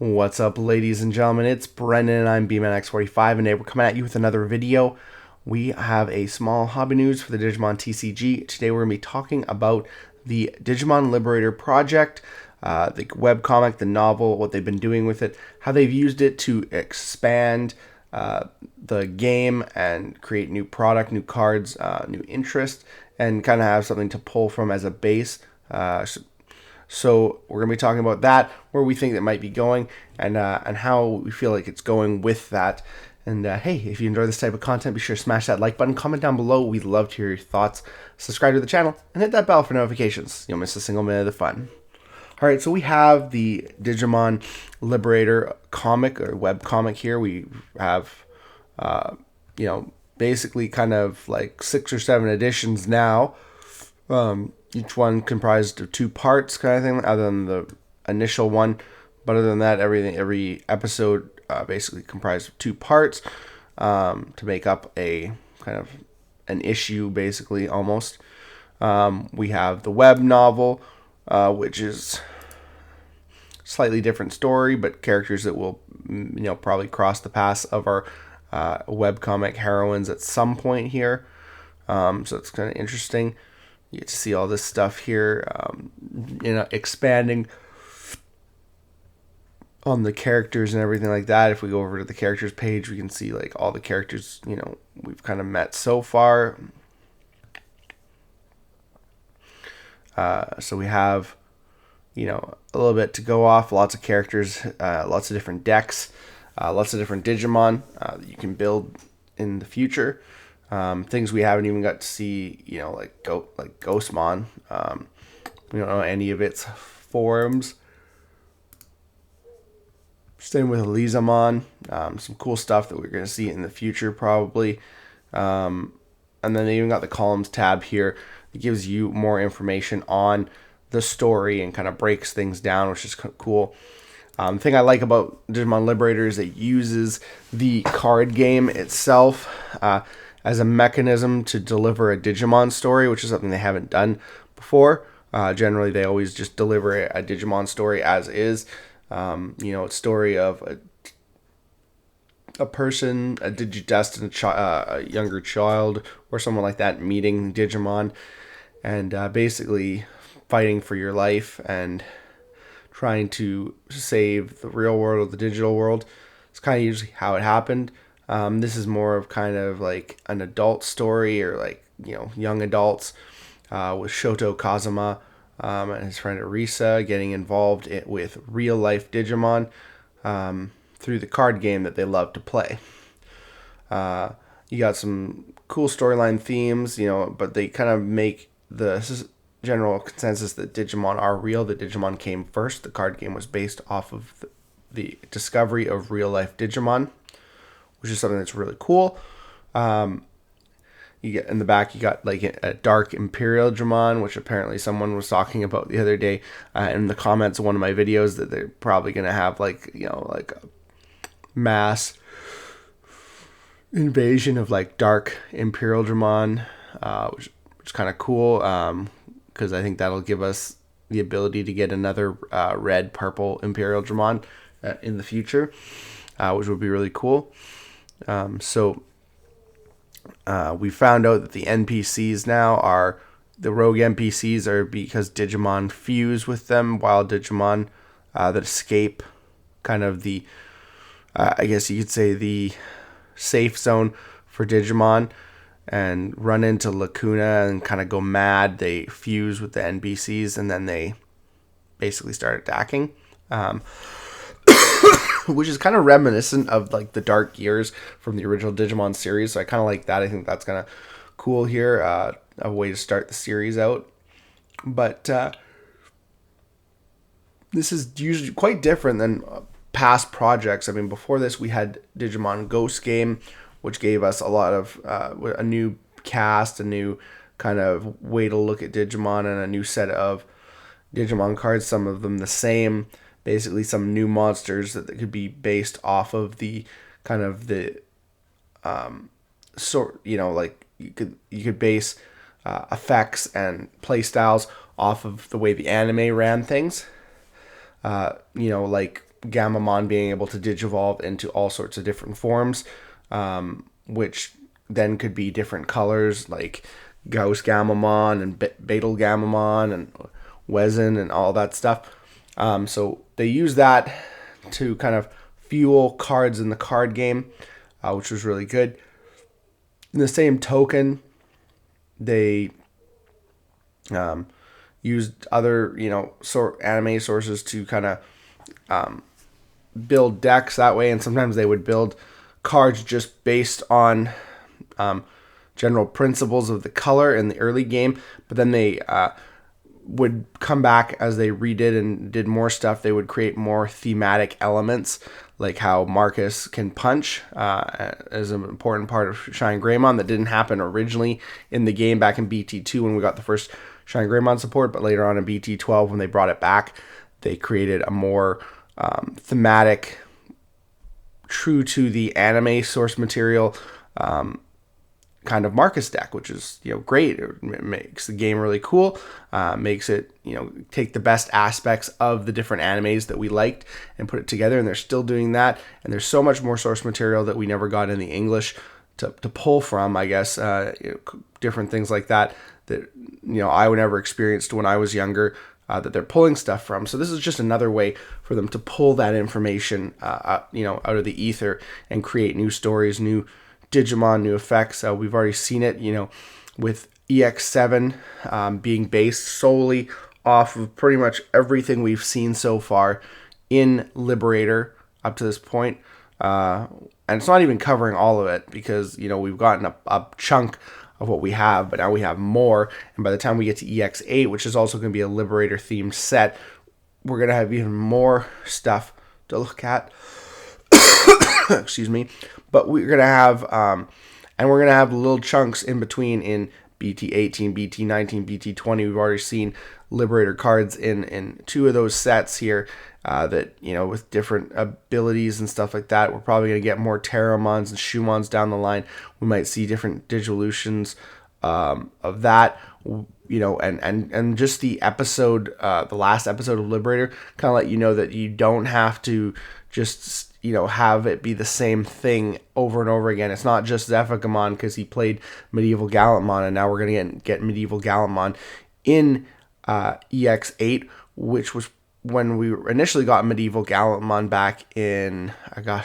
What's up, ladies and gentlemen? It's Brendan and I'm BManX45, and today we're coming at you with another video. We have a small hobby news for the Digimon TCG. Today we're going to be talking about the Digimon Liberator Project, the webcomic, the novel, what they've been doing with it, how they've used it to expand the game and create new product, new cards, new interest, and kind of have something to pull from as a base. So we're going to be talking about that, where we think it might be going, and how we feel like it's going with that. And hey, if you enjoy this type of content, be sure to smash that like button, comment down below. We'd love to hear your thoughts. Subscribe to the channel, and hit that bell for notifications. You'll miss a single minute of the fun. All right, so we have the Digimon Liberator comic, or web comic here. We have, basically kind of like 6 or 7 editions now. Each one comprised of 2 parts, kind of thing, other than the initial one. But other than that, every episode basically comprised of 2 parts to make up a kind of an issue, basically, almost. We have the web novel, which is slightly different story, but characters that will, probably cross the paths of our webcomic heroines at some point here. So it's kind of interesting. You get to see all this stuff here, expanding on the characters and everything like that. If we go over to the characters page, we can see like all the characters, we've kind of met so far. So we have, a little bit to go off, lots of characters, lots of different decks, lots of different Digimon that you can build in the future. Things we haven't even got to see, like Ghostmon. We don't know any of its forms. Same with Lizamon. Some cool stuff that we're going to see in the future, probably. And then they even got the columns tab here that gives you more information on the story and kind of breaks things down, which is cool. The thing I like about Digimon Liberator is it uses the card game itself as a mechanism to deliver a Digimon story, which is something they haven't done before. Generally, they always just deliver a Digimon story as is. A story of a person, a Digidestined a younger child, or someone like that meeting Digimon, and basically fighting for your life and trying to save the real world of the digital world. It's kind of usually how it happened. This is more of kind of like an adult story, or like, young adults, with Shoto Kazuma and his friend Arisa getting involved with real life Digimon through the card game that they love to play. You got some cool storyline themes, but they kind of make the general consensus that Digimon are real, that Digimon came first. The card game was based off of the discovery of real life Digimon, which is something that's really cool. You get in the back, you got like a dark Imperial Digimon, which apparently someone was talking about the other day in the comments of one of my videos, that they're probably going to have like a mass invasion of like dark Imperial Digimon, which is kind of cool, because I think that'll give us the ability to get another red purple Imperial Digimon in the future, which would be really cool. We found out that the NPCs now are the rogue NPCs are because Digimon fuse with them, wild Digimon that escape kind of the, I guess you could say, the safe zone for Digimon and run into Lacuna and kind of go mad. They fuse with the NPCs and then they basically start attacking. Which is kind of reminiscent of like the dark years from the original Digimon series. So I kind of like that. I think that's kind of cool here. A way to start the series out. But this is usually quite different than past projects. I mean, before this, we had Digimon Ghost Game, which gave us a lot of a new cast, a new kind of way to look at Digimon, and a new set of Digimon cards, some of them the same. Basically some new monsters that could be based off of the kind of the like you could base effects and play styles off of the way the anime ran things. Like Gamamon being able to digivolve into all sorts of different forms, which then could be different colors like Gauss Gamamon and Beetle Gamamon and Wezen and all that stuff. So they use that to kind of fuel cards in the card game, which was really good. In the same token, they used other, anime sources to kind of build decks that way, and sometimes they would build cards just based on general principles of the color in the early game, but then they would come back as they redid and did more stuff. They would create more thematic elements, like how Marcus can punch as an important part of Shine Greymon that didn't happen originally in the game back in BT2 when we got the first Shine Greymon support, but later on in BT12 when they brought it back, they created a more thematic, true to the anime source material kind of Marcus deck, which is great. It makes the game really cool. Makes it take the best aspects of the different animes that we liked and put it together. And they're still doing that. And there's so much more source material that we never got in the English to pull from. I guess different things like that I would never experienced when I was younger. That they're pulling stuff from. So this is just another way for them to pull that information out of the ether and create new stories, new Digimon, new effects. We've already seen it, with EX7 being based solely off of pretty much everything we've seen so far in Liberator up to this point. And it's not even covering all of it because, we've gotten a chunk of what we have, but now we have more. And by the time we get to EX8, which is also going to be a Liberator themed set, we're going to have even more stuff to look at. Excuse me. But we're going to have, and we're going to have little chunks in between in BT18, BT19, BT20. We've already seen Liberator cards in two of those sets here that, with different abilities and stuff like that. We're probably going to get more Terramons and Shumons down the line. We might see different Digivolutions of that, and just the episode, the last episode of Liberator, kind of let you know that you don't have to just have it be the same thing over and over again. It's not just Zephygamon because he played Medieval Gallantmon, and now we're going to get Medieval Gallantmon in EX8, which was when we initially got Medieval Gallantmon back in, I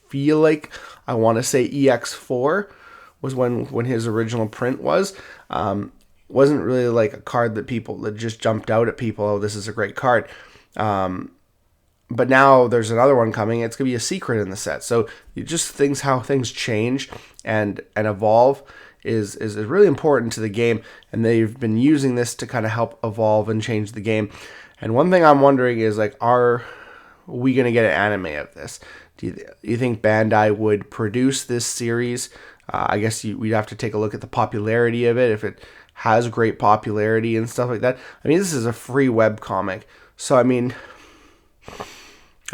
feel like I want to say EX4 was when his original print was. Wasn't really like a card that just jumped out at people. Oh, this is a great card. But now there's another one coming. It's going to be a secret in the set. So how things change and evolve is really important to the game. And they've been using this to kind of help evolve and change the game. And one thing I'm wondering is, are we going to get an anime of this? Do you think Bandai would produce this series? I guess we'd have to take a look at the popularity of it, if it has great popularity and stuff like that. This is a free webcomic. So, I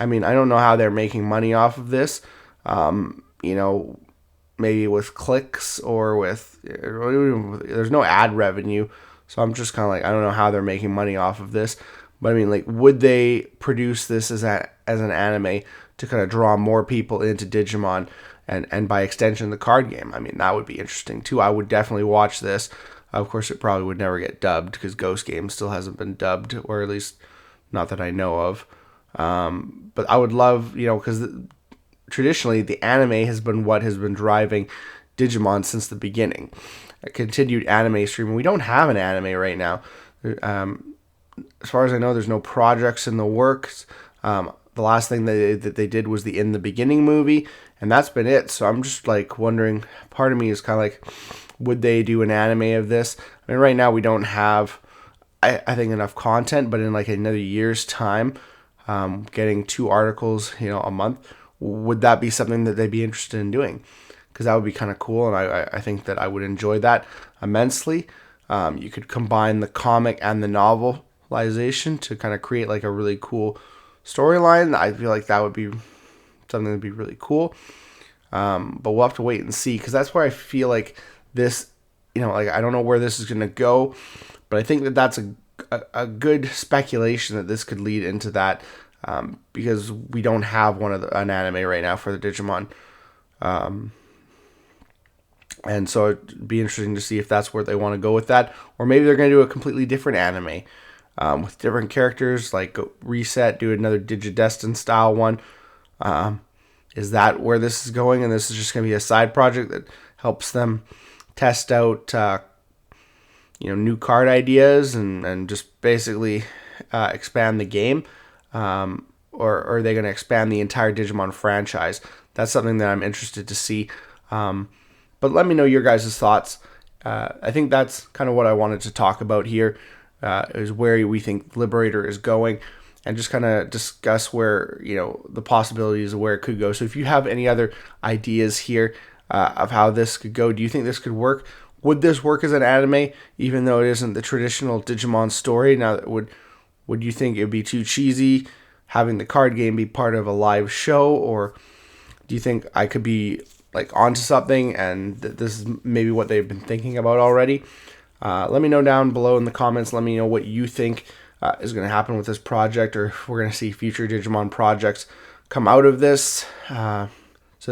don't know how they're making money off of this. Maybe with clicks or there's no ad revenue. So I'm just kind of I don't know how they're making money off of this. But would they produce this as an anime to kind of draw more people into Digimon and by extension the card game? That would be interesting too. I would definitely watch this. Of course, it probably would never get dubbed because Ghost Game still hasn't been dubbed, or at least not that I know of. But I would love, because traditionally the anime has been what has been driving Digimon since the beginning. A continued anime stream. We don't have an anime right now. As far as I know, there's no projects in the works. The last thing that they did was the In the Beginning movie, and that's been it. So I'm just wondering, part of me is kind of would they do an anime of this? Right now we don't have, I think, enough content, but in another year's time, getting 2 articles, a month, would that be something that they'd be interested in doing? Because that would be kind of cool, and I think that I would enjoy that immensely. You could combine the comic and the novelization to kind of create a really cool storyline. I feel like that would be something that'd be really cool. But we'll have to wait and see, because that's where I feel like this, I don't know where this is going to go, but I think that that's a good speculation that this could lead into that because we don't have an anime right now for the Digimon. And so it'd be interesting to see if that's where they want to go with that, or maybe they're going to do a completely different anime with different characters, like go reset, do another Digidestin style one. Is that where this is going? And this is just going to be a side project that helps them test out, new card ideas and just basically expand the game, or are they going to expand the entire Digimon franchise? That's something that I'm interested to see. But let me know your guys' thoughts. I think that's kind of what I wanted to talk about here, is where we think Liberator is going, and just kind of discuss where, the possibilities of where it could go. So if you have any other ideas here of how this could go, do you think this could work? Would this work as an anime, even though it isn't the traditional Digimon story? Now, would you think it would be too cheesy having the card game be part of a live show, or do you think I could be onto something and this is maybe what they've been thinking about already? Let me know down below in the comments. Let me know what you think is going to happen with this project, or if we're going to see future Digimon projects come out of this, so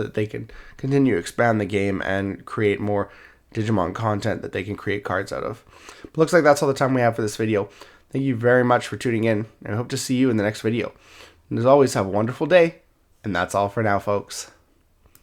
that they can continue to expand the game and create more Digimon content that they can create cards out of. But looks like that's all the time we have for this video. Thank you very much for tuning in, and I hope to see you in the next video. And as always, have a wonderful day, and that's all for now, folks.